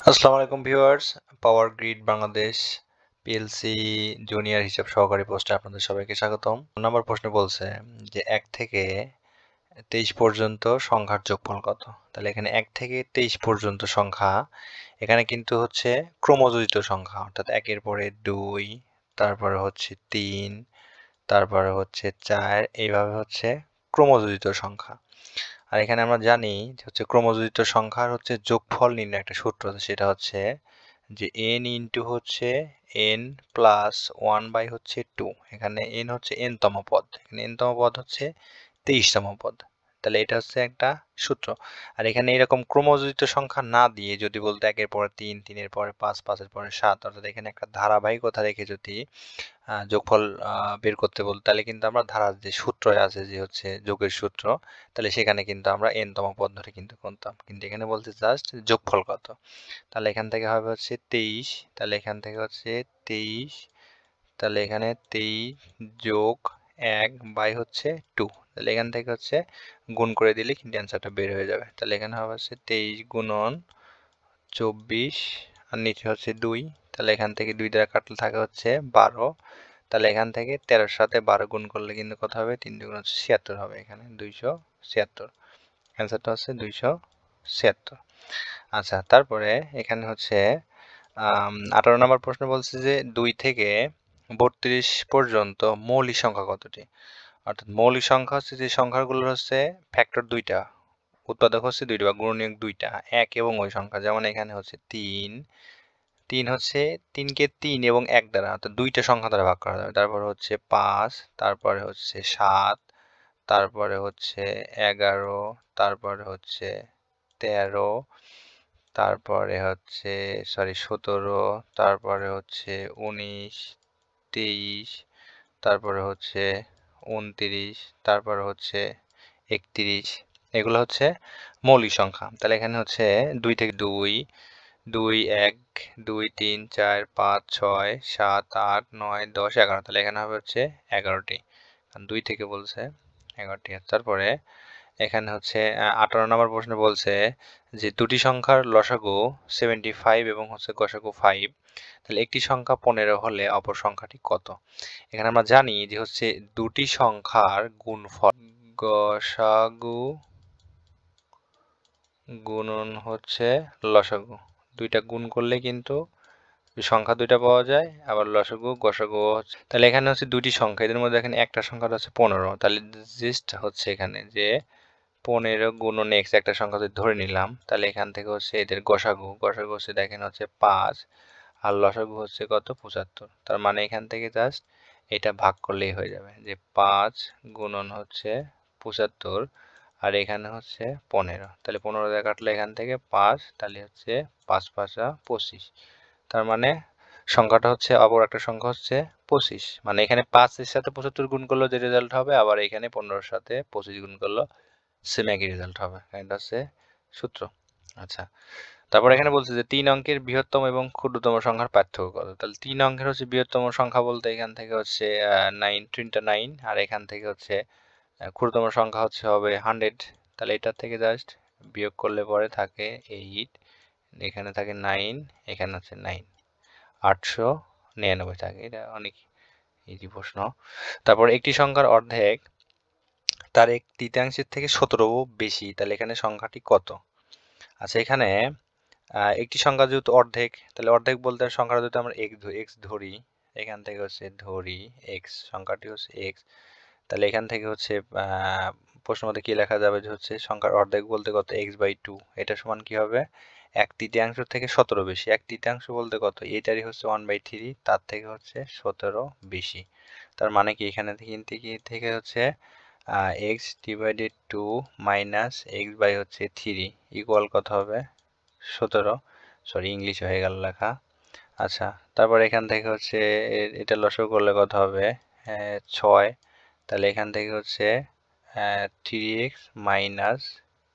আসসালামু আলাইকুম viewers, power grid Bangladesh PLC junior হিসাব সহকারী পোস্টে আপনাদের সবাইকে স্বাগতম। নম্বর প্রশ্ন বলছে যে 1 থেকে 23 পর্যন্ত সংখ্যার যোগফল কত? তাহলে এখানে 1 থেকে 23 পর্যন্ত সংখ্যা, এখানে কিন্তু হচ্ছে ক্রমযোজিত সংখ্যা, অর্থাৎ 1 এর পরে 2, তারপরে হচ্ছে 3, তারপরে হচ্ছে 4, এইভাবে হচ্ছে ক্রমযোজিত সংখ্যা। আর এখানে আমরা জানি যে হচ্ছে ক্রমযোজিত সংখ্যার হচ্ছে যোগফল নির্ণয় একটা সূত্র আছে, সেটা হচ্ছে যে n ইন্টু হচ্ছে n প্লাস 1 বাই হচ্ছে 2। এখানে n হচ্ছে n তম পদ, এখানে n তম পদ হচ্ছে 23 তম পদ। তাহলে এটা হচ্ছে একটা সূত্র। আর এখানে এরকম ক্রমযোজিত সংখ্যা না দিয়ে যদি বলতো 1 এর পরে 3, 3 এর পরে 5, 5 এর পরে 7, অর্থাৎ এখানে একটা ধারাবাহিকতা রেখে যদি যোগফল বের করতে বলতো, তাহলে কিন্তু আমরা ধারার যে সূত্র আছে, যে হচ্ছে যোগের সূত্র, তাহলে সেখানে কিন্তু আমরা n তম পদ ধরে কিন্তু করতাম। কিন্তু এখানে বলছে জাস্ট যোগফল কত। তাহলে এখান থেকে হবে হচ্ছে 23, তাহলে এখান থেকে হচ্ছে 23, তাহলে এখানে 23 যোগ 1 বাই হচ্ছে 2, তাহলে এখান থেকে হচ্ছে গুণ করে দিলে কিন্তু অ্যান্সারটা বের হয়ে যাবে। তাহলে এখানে হবে হচ্ছে 23 গুণন 24 আর নিচে হচ্ছে 2, তাহলে এখান থেকে 2 দ্বারা কাটলে থাকে হচ্ছে 12, তাহলে এখান থেকে 13-এর সাথে 12 গুণ করলে কিন্তু কত হবে, 3 দুগুণ হচ্ছে 76 হবে, এখানে 276। অ্যান্সারটা হচ্ছে 276। আচ্ছা, তারপরে এখানে হচ্ছে 18 নম্বর প্রশ্ন বলছে যে 2 থেকে 32 পর্যন্ত মৌলিক সংখ্যা কতটি? অর্থাৎ মৌলিক সংখ্যা হচ্ছে যে সংখ্যাগুলো হচ্ছে ফ্যাক্টর দুইটা, উৎপাদক হচ্ছে দুইটা বা গুণনীয়ক দুইটা, এক এবং ওই সংখ্যা। যেমন এখানে হচ্ছে 3, 3 হচ্ছে 3কে 3 এবং 1 দ্বারা, অর্থাৎ দুইটা সংখ্যা দ্বারা ভাগ করা যাবে। তারপরে হচ্ছে 5, তারপরে হচ্ছে 7, তারপরে হচ্ছে 11, তারপরে হচ্ছে 13, তারপরে হচ্ছে 17, তারপরে হচ্ছে 19, 23, তারপরে হচ্ছে 29, তারপরে হচ্ছে 31। এগুলো হচ্ছে মৌলিক সংখ্যা। তাহলে এখানে হচ্ছে 2 থেকে 2, 2, 1, 2, 3, 4, 5, 6, 7, 8, 9, 10, 11। তাহলে এখানে হবে হচ্ছে 11টি, কারণ 2 থেকে বলছে 11টি। তারপরে এখানে হচ্ছে 18 নম্বর প্রশ্ন বলছে যে দুটি সংখ্যার লসাগু 75 এবং হচ্ছে গসাগু 5, তাহলে একটি সংখ্যা 15 হলে অপর সংখ্যাটি কত? এখানে আমরা জানি যে হচ্ছে দুটি সংখ্যার গুণফল গসাগু গুণন হচ্ছে লসাগু, দুইটা গুণ করলে কিন্তু সংখ্যা দুইটা পাওয়া যায়, আবার লসাগু গসাগু হচ্ছে। তাহলে এখানে হচ্ছে দুটি সংখ্যা, এদের মধ্যে এখানে একটা সংখ্যা হচ্ছে 15, তাহলে জাস্ট হচ্ছে এখানে যে 15 গুণন এক্স একটা সংখ্যা যদি ধরে নিলাম, তাহলে এখান থেকে হচ্ছে এদের গসাগু, গসাগু হচ্ছে দেখেন হচ্ছে 5, আর লসাগু হচ্ছে কত, 75। তার মানে এখান থেকে জাস্ট এটা ভাগ করলেই হয়ে যাবে, যে 5 গুণন হচ্ছে 75, আর এখানে হচ্ছে 15, তাহলে 15 দিয়ে কাটলে এখান থেকে 5, তাহলে হচ্ছে 5 5 25। তার মানে সংখ্যাটা হচ্ছে, অপর একটা সংখ্যা হচ্ছে 25, মানে এখানে 5 এর সাথে 75 গুণ করলে যে রেজাল্ট হবে, আবার এখানে 15 এর সাথে 25 গুণ করলে সেম একই রেজাল্ট হবে। এটা হচ্ছে সূত্র। আচ্ছা, তারপর এখানে বলছে যে 3 অঙ্কের বৃহত্তম এবং ক্ষুদ্রতম সংখ্যার পার্থক্য কত? তাহলে 3 অঙ্কের হচ্ছে বৃহত্তম সংখ্যা বলতে এখান থেকে হচ্ছে 9, 3টা 9, আর এখান থেকে হচ্ছে ক্ষুদ্রতম সংখ্যা হচ্ছে হবে 100। তাহলে এটার থেকে জাস্ট বিয়োগ করলে পরে থাকে 8, এখানে থাকে 9, এখানে হচ্ছে 9, 899 থাকে। এটা অনেক ইজি প্রশ্ন। তারপর একটি সংখ্যার অর্ধেক তার এক তৃতীয়াংশের থেকে 17 বেশি, তাহলে এখানে সংখ্যাটি কত? আচ্ছা, এখানে একটি সংখ্যা যেহেতু অর্ধেক, তাহলে অর্ধেক বলতে সংখ্যাটা যদি আমরা এক্স ধরি, এখান থেকে হচ্ছে ধরি এক্স, সংখ্যাটি হচ্ছে এক্স, তাহলে এখান থেকে হচ্ছে প্রশ্ন মধ্যে কি লেখা যাবে, যে হচ্ছে সংখ্যার অর্ধেক বলতে কত, এক্স বাই 2, এটা সমান কি হবে, এক তৃতীয়াংশ থেকে 17 বেশি। এক তৃতীয়াংশ বলতে কত, এইটারই হচ্ছে 1/3, তার থেকে হচ্ছে 17 বেশি। তার মানে কি এখানে থেকে হচ্ছে x divided 2 minus x by হচ্ছে 3 ইকুয়াল কত হবে, 17। সরি, ইংলিশ হয়ে গেল লেখা। আচ্ছা, তারপর এখান থেকে হচ্ছে এটা লসাগু করলে কত হবে, 6, তাহলে এখান থেকে হচ্ছে 3x মাইনাস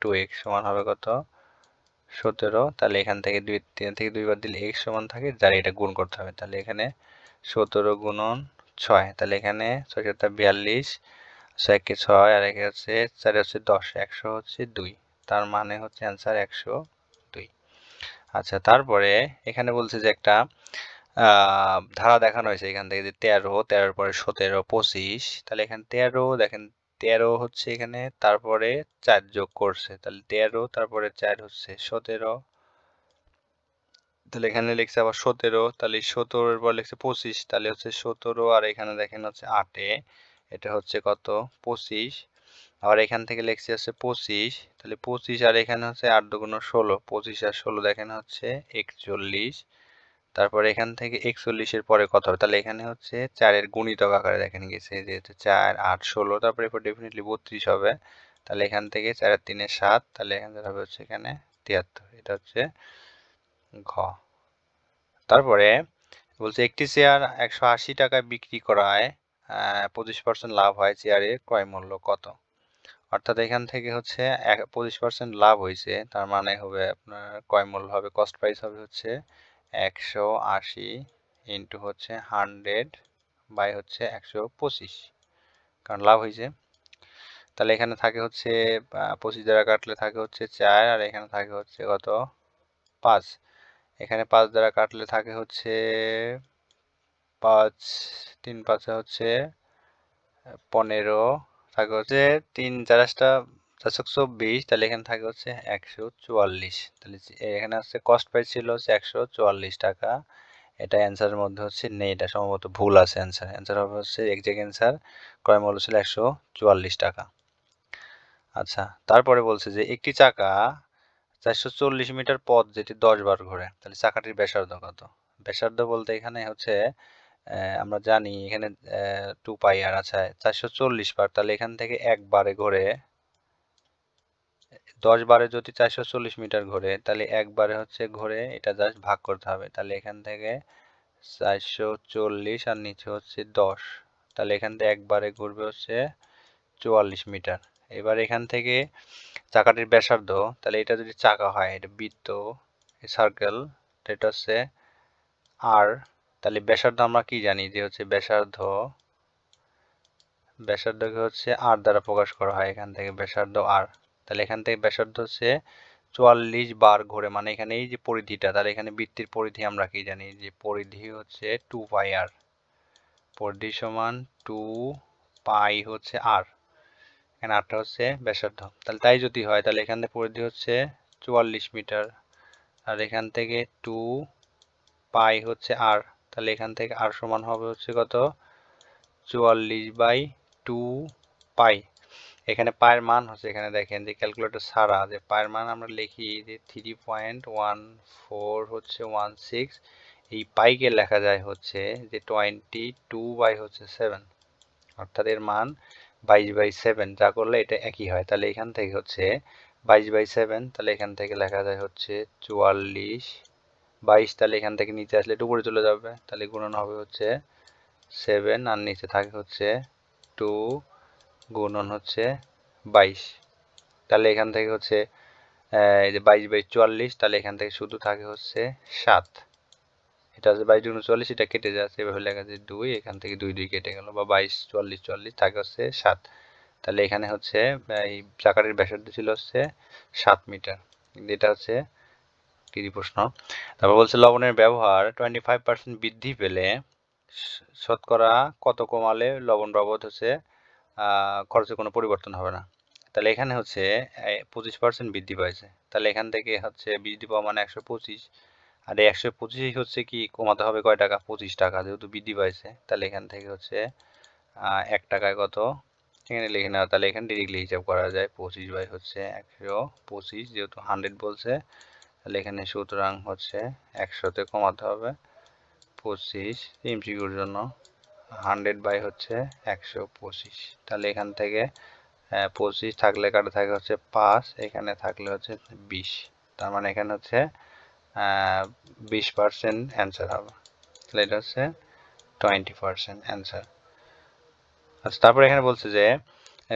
2x সমান হবে কত, 17। তাহলে এখান থেকে 3 থেকে 2 বার দিলে x সমান থাকে, যার এটা গুণ করতে হবে। তাহলে এখানে 17 গুণন 6, তাহলে এখানে 6 7 42, 6 কে 6, আর একে হচ্ছে 4 হচ্ছে 10, 100 হচ্ছে 2, তার মানে হচ্ছে অ্যান্সার 102। আচ্ছা, তারপরে এখানে বলছে যে একটা ধারা দেখানো হয়েছে এখান থেকে যে 13 পরে 17 25, তাহলে এখানে 13 দেখেন 13 হচ্ছে এখানে, তারপরে 4 যোগ করছে, তাহলে 13 তারপরে 4 হচ্ছে 17, তাহলে এখানে লিখছে আবার 17, তাহলে 17 এর পর লিখছে 25, তাহলে হচ্ছে 17 আর এখানে দেখেন হচ্ছে 8 এটা হচ্ছে কত 25, আবার এখান থেকে লিখছে হচ্ছে 25, তাহলে 25 আর এখানে হচ্ছে 8 দুগুণ 16, 25 আর 16 দেখেন হচ্ছে 41, তারপরে এখান থেকে 41 এর পরে কত হবে, তাহলে এখানে হচ্ছে 4 এর গুণিতক আকারে দেখেন গেছে যেহেতু 4 8 16, তারপরে এরপর ডেফিনেটলি 32 হবে, তাহলে এখান থেকে 4 আর 3 এর 7, তাহলে এখানে হবে হচ্ছে এখানে 73, এটা হচ্ছে ঘ। তারপরে বলছে একটি চেয়ার 180 টাকায় বিক্রি করায় 25% লাভ হয়, চেয়ারের ক্রয় মূল্য কত? অর্থাৎ এখান থেকে হচ্ছে 25% লাভ হয়েছে, তার মানে হবে আপনার ক্রয় মূল্য হবে, কস্ট প্রাইস হবে হচ্ছে 180 ইন্টু হচ্ছে 100 বাই হচ্ছে 125, কারণ লাভ হয়েছে। তাহলে এখানে থাকে হচ্ছে 25 দ্বারা কাটলে থাকে হচ্ছে 4, আর এখানে থাকে হচ্ছে কত 5, এখানে 5 দ্বারা কাটলে থাকে হচ্ছে 5, 3 5 হচ্ছে 15, থাকে হচ্ছে 3 4টা 424, তাহলে এখানে থাকে হচ্ছে 144, তাহলে এখানে হচ্ছে কস্ট প্রাইস ছিল হচ্ছে 144 টাকা, এটা অ্যান্সারের মধ্যে হচ্ছে নেই, এটা সম্ভবত ভুল আছে, অ্যান্সার হবে হচ্ছে এক্সাক্ট অ্যান্সার ক্রয় মূল্য ছিল 144 টাকা। আচ্ছা, তারপরে বলছে যে একটি চাকা 440 মিটার পথ যেটি 10 বার ঘোরে, তাহলে চাকাটির ব্যাসার্ধ কত? ব্যাসার্ধ বলতে এখানে হচ্ছে আমরা জানি এখানে 2 পাই আর, আচ্ছা 440 বার, তাহলে এখান থেকে একবারে ঘোরে 10 বারে যদি 440 মিটার ঘোরে, তাহলে একবারে হচ্ছে ঘোরে, এটা জাস্ট ভাগ করতে হবে, তাহলে এখান থেকে 440 আর নিচে হচ্ছে 10, তাহলে এখান থেকে একবারে ঘুরবে হচ্ছে 44 মিটার। এবার এখান থেকে চাকাটির ব্যাসার্ধ, তাহলে এটা যদি চাকা হয়, এটা বৃত্ত সার্কেল, এটা হচ্ছে আর, তাহলে ব্যাসার্ধ আমরা কি জানি যে হচ্ছে ব্যাসার্ধকে হচ্ছে আর দ্বারা প্রকাশ করা হয়, এখান থেকে ব্যাসার্ধ আর, তাহলে এখান থেকে ব্যাসার্ধ হচ্ছে 44 বার ঘুরে, মানে এখানে এই যে পরিধিটা, তাহলে এখানে বৃত্তের পরিধি আমরা কি জানি যে পরিধি হচ্ছে 2 পাই আর, পরিধি সমান 2 পাই হচ্ছে আর, এখানে আরটা হচ্ছে ব্যাসার্ধ, তাহলে তাই যদি হয় তাহলে এখান থেকে পরিধি হচ্ছে 44 মিটার, আর এখান থেকে 2 পাই হচ্ছে আর, তাহলে এখান থেকে আর সমান হবে হচ্ছে কত 44/2 পাই। এখানে পায়ের মান হচ্ছে, এখানে দেখেন যে ক্যালকুলেটর ছাড়া যে পায়ের মান আমরা লিখি যে 3.14 হচ্ছে 16, এই পাইকে লেখা যায় হচ্ছে যে 22/7, অর্থাৎ এর মান 22/7, যা করলে এটা একই হয়, তাহলে এখান থেকে হচ্ছে 22/7, তাহলে এখান থেকে লেখা যায় হচ্ছে 44, 22, তাহলে এখান থেকে নিচে আসলে একটু উপরে চলে যাবে, তাহলে গুণন হবে হচ্ছে 7, আর নিচে থাকে হচ্ছে 2 গুণন হচ্ছে 22, তাহলে এখান থেকে হচ্ছে এই যে 22/44, তাহলে এখান থেকে শুধু থাকে হচ্ছে 7, এটা হচ্ছে 22 এটা কেটে যাচ্ছে, এভাবে লেখা যায় 2, এখান থেকে 2 2 কেটে গেল, বা 22 44 44 থাকে হচ্ছে 7, তাহলে এখানে হচ্ছে এই চাকাটির ব্যাসার্ধ ছিল হচ্ছে 7 মিটার, এটা হচ্ছে তৃতীয় প্রশ্ন। তারপর বলছে লবণের ব্যবহার 25% বৃদ্ধি পেলে শতকরা কত কমালে লবণ বাবদ হচ্ছে খরচে কোনো পরিবর্তন হবে না, তাহলে এখানে হচ্ছে 25% বৃদ্ধি পাইছে, তাহলে এখান থেকে হচ্ছে বৃদ্ধি পাওয়া মানে 125, আর এই 125 হচ্ছে কি কমাতে হবে কয় টাকা 25 টাকা, যেহেতু বৃদ্ধি পাইছে, তাহলে এখান থেকে হচ্ছে 1 টাকায় কত এখানে লিখে নেওয়া, তাহলে এখানে ডিরেক্টলি হিসাব করা যায় 25 বাই হচ্ছে 125, যেহেতু 100 বলছে, তাহলে এখানে সুতরাং হচ্ছে 100তে কমাতে হবে 25 এমসিকিউর জন্য, 100 বাই হচ্ছে 125, তাহলে এখান থেকে 25 থাকলে কাটা থাকে হচ্ছে 5, এখানে থাকলে হচ্ছে 20, তার মানে এখানে হচ্ছে 20% অ্যান্সার হবে, তাহলে এটা হচ্ছে 20% অ্যান্সার। আচ্ছা, তারপরে এখানে বলছে যে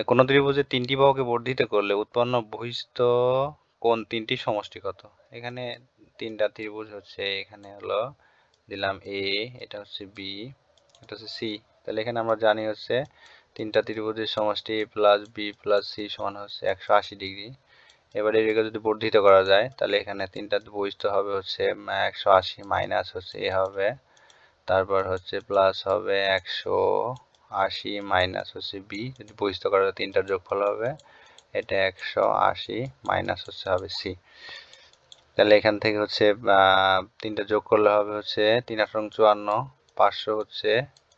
কোন ত্রিভুজের 3টি বাহুকে বর্ধিত করলে উৎপন্ন বহিস্থ কোণ 3টির সমষ্টি কত? এখানে 3টা ত্রিভুজ হচ্ছে, এখানে হলো দিলাম এ, এটা হচ্ছে বি, এটা হচ্ছে সি, তাহলে এখানে আমরা জানি হচ্ছে 3টা ত্রিভুজের সমষ্টি প্লাস বি প্লাস সি সমান হচ্ছে 180 ডিগ্রি, এবার এটাকে যদি বর্ধিত করা যায় তাহলে এখানে তিনটাতে বহিষ্ঠ হবে হচ্ছে 180 মাইনাস হচ্ছে এ হবে, তারপর হচ্ছে প্লাস হবে 180 মাইনাস হচ্ছে বি, যদি বহিষ্ঠ করা যায় তিনটার যোগফল হবে এটা 180 মাইনাস হচ্ছে হবে সি। তাহলে এখান থেকে হচ্ছে তিনটা যোগ করলে হবে হচ্ছে 3 8 54, 500 হচ্ছে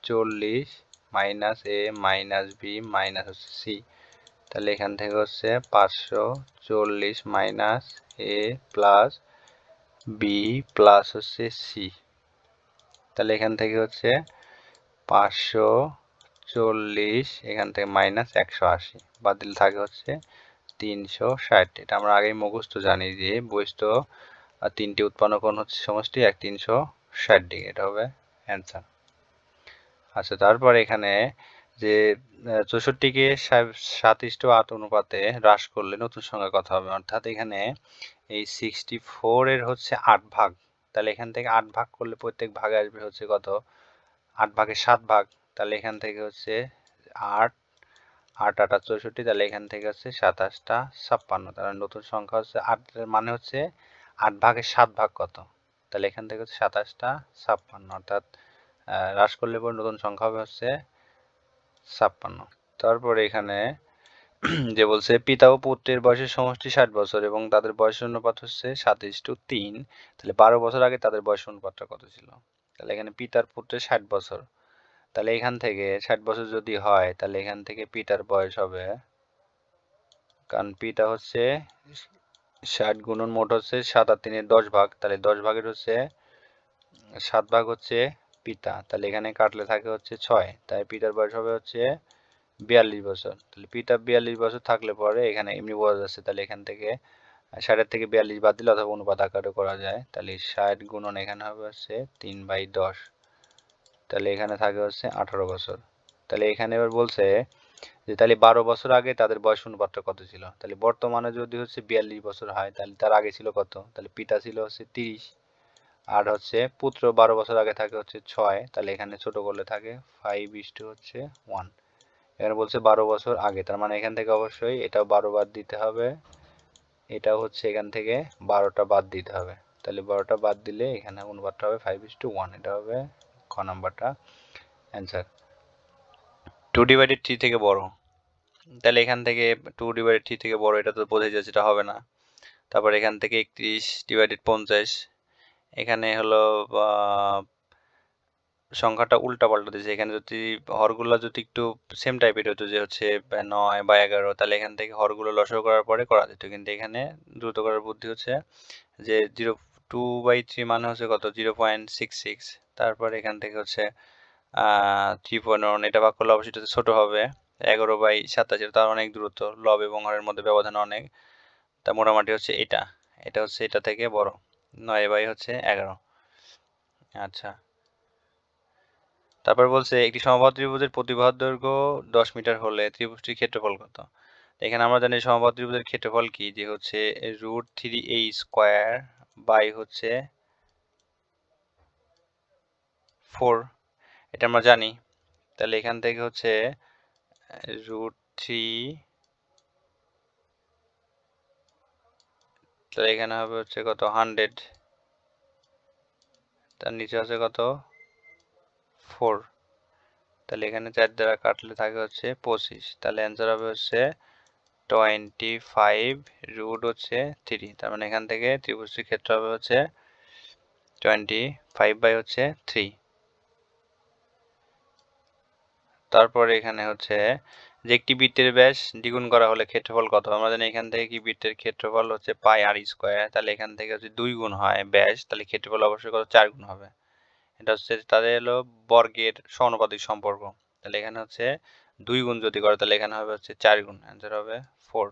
40 মাইনাস এ মাইনাস বি মাইনাস হচ্ছে সি। তাহলে এখান থেকে হচ্ছে 540 মাইনাস এ প্লাস বি প্লাস হচ্ছে সি। তাহলে এখান থেকে হচ্ছে 540 এখান থেকে মাইনাস 180 বাদ দিলে থাকে হচ্ছে 360। এটা আমরা আগেই মুখস্থ জানি যে বহিষ্ঠ তিনটি উৎপন্ন কোণ হচ্ছে সমষ্টি 360 ডিগ্রি, এটা হবে অ্যান্সার। আচ্ছা, তারপর এখানে যে 64কে 7:8 অনুপাতে হ্রাস করলে নতুন সংখ্যার কথা হবে, অর্থাৎ এখানে এই 64 এর হচ্ছে 8 ভাগ, তাহলে এখান থেকে 8 ভাগ করলে প্রত্যেক ভাগে আসবে হচ্ছে কত, 8 ভাগের 7 ভাগ, তাহলে এখান থেকে হচ্ছে 8 8 8 64, তাহলে এখান থেকে হচ্ছে 27টা 56, তাহলে নতুন সংখ্যা হচ্ছে 8 এর মানে হচ্ছে 8 ভাগের 7 ভাগ কত, তাহলে এখান থেকে হচ্ছে 27টা 56, অর্থাৎ হ্রাস করলে পরে নতুন সংখ্যা হবে হচ্ছে 56। তারপরে এখানে যে বলছে পিতা ও পুত্রের বয়সের সমষ্টি 60 বছর এবং তাদের বয়সের অনুপাত হচ্ছে 7:3, তাহলে 12 বছর আগে তাদের বয়সের অনুপাতটা কত ছিল। তাহলে এখানে পিতার পুত্রের 60 বছর, তাহলে এখান থেকে 60 বছর যদি হয় তাহলে এখান থেকে পিতার বয়স হবে, কারণ পিতা হচ্ছে 60 গুণন মোট হচ্ছে 7 আর 3 10 ভাগ, তাহলে 10 ভাগের হচ্ছে 7 ভাগ হচ্ছে পিতা, তাহলে এখানে কাটলে থাকে হচ্ছে 6, তাই পিতার বয়স হবে হচ্ছে 42 বছর। তাহলে পিতা 42 বছর থাকলে পরে এখানে এমনি বোঝা যাচ্ছে, তাহলে এখান থেকে 60 থেকে 42 বাদ দিলে অথবা অনুপাত আকারে করা যায়, তাহলে 60 গুণন এখানে হবে হচ্ছে 3/10, তাহলে এখানে থাকে হচ্ছে 18 বছর। তাহলে এখানে এবার বলছে যে তাহলে 12 বছর আগে তাদের বয়স অনুপাতটা কত ছিল, তাহলে বর্তমানে যদি হচ্ছে 42 বছর হয় তাহলে তার আগে ছিল কত, তাহলে পিতা ছিল হচ্ছে 30, আর হচ্ছে পুত্র 12 বছর আগে থাকে হচ্ছে 6, তাহলে এখানে ছোট করলে থাকে 5:1। এখানে বলছে 12 বছর আগে, তার মানে এখান থেকে অবশ্যই এটাও 12 বাদ দিতে হবে, এটাও হচ্ছে এখান থেকে 12টা বাদ দিতে হবে, তাহলে 12টা বাদ দিলে এখানে অনুপাতটা হবে 5:1, এটা হবে খ নাম্বারটা অ্যান্সার। 2/3 থেকে বড়, তাহলে এখান থেকে 2/3 থেকে বড়, এটা তো বোঝাই যাচ্ছে এটা হবে না। তারপর এখান থেকে 31/50, এখানে হলো সংখ্যাটা উল্টা পাল্টা দিয়েছে, এখানে যদি হরগুলো যদি একটু সেম টাইপের হতো যে হচ্ছে 9 বা 11, তাহলে এখান থেকে হরগুলো লসাগু করার পরে করা যেত, কিন্তু এখানে দ্রুত করার বুদ্ধি হচ্ছে যে 2/3 মানে হচ্ছে কত 0.66, তারপর এখান থেকে হচ্ছে 3.1, এটা ভাগ করলে অবশ্যই ছোট হবে 11/87, তার অনেক দূরত্ব, লব এবং হরের মধ্যে ব্যবধান অনেক, তা মোটামুটি হচ্ছে এটা এটা হচ্ছে এটা থেকে বড় 9/11। আচ্ছা, তারপর বলছে একটি সমবাহু ত্রিভুজের প্রতিবাহুর দৈর্ঘ্য 10 মিটার হলে ত্রিভুজটির ক্ষেত্রফল কত। এখানে আমরা জানি সমবাহু ত্রিভুজের ক্ষেত্রফল কি, যে হচ্ছে √3a² বাই হচ্ছে 4, এটা আমরা জানি। তাহলে এখান থেকে হচ্ছে √3, তাহলে এখানে হবে হচ্ছে কত 100, তার নিচে আছে কত 4, তাহলে এখানে 4 দ্বারা কাটলে থাকে হচ্ছে 25, তাহলে অ্যান্সার হবে হচ্ছে 25√3, তার মানে এখান থেকে ত্রিভুজটির ক্ষেত্র হবে হচ্ছে 25/3। তারপরে এখানে হচ্ছে যে একটি বৃত্তের ব্যাস দ্বিগুণ করা হলে ক্ষেত্রফল কত। আমরা জানি এখান থেকে কি বৃত্তের ক্ষেত্রফল হচ্ছে πr², তাহলে এখান থেকে হচ্ছে 2 গুণ হয় ব্যাস, তাহলে ক্ষেত্রফল অবশ্যই কত 4 গুণ হবে। এটা হচ্ছে তাদের হলো বর্গের সমানুপাতিক সম্পর্ক, তাহলে এখানে হচ্ছে 2 গুণ যদি করে তাহলে এখানে হবে হচ্ছে 4 গুণ, অ্যান্সার হবে 4।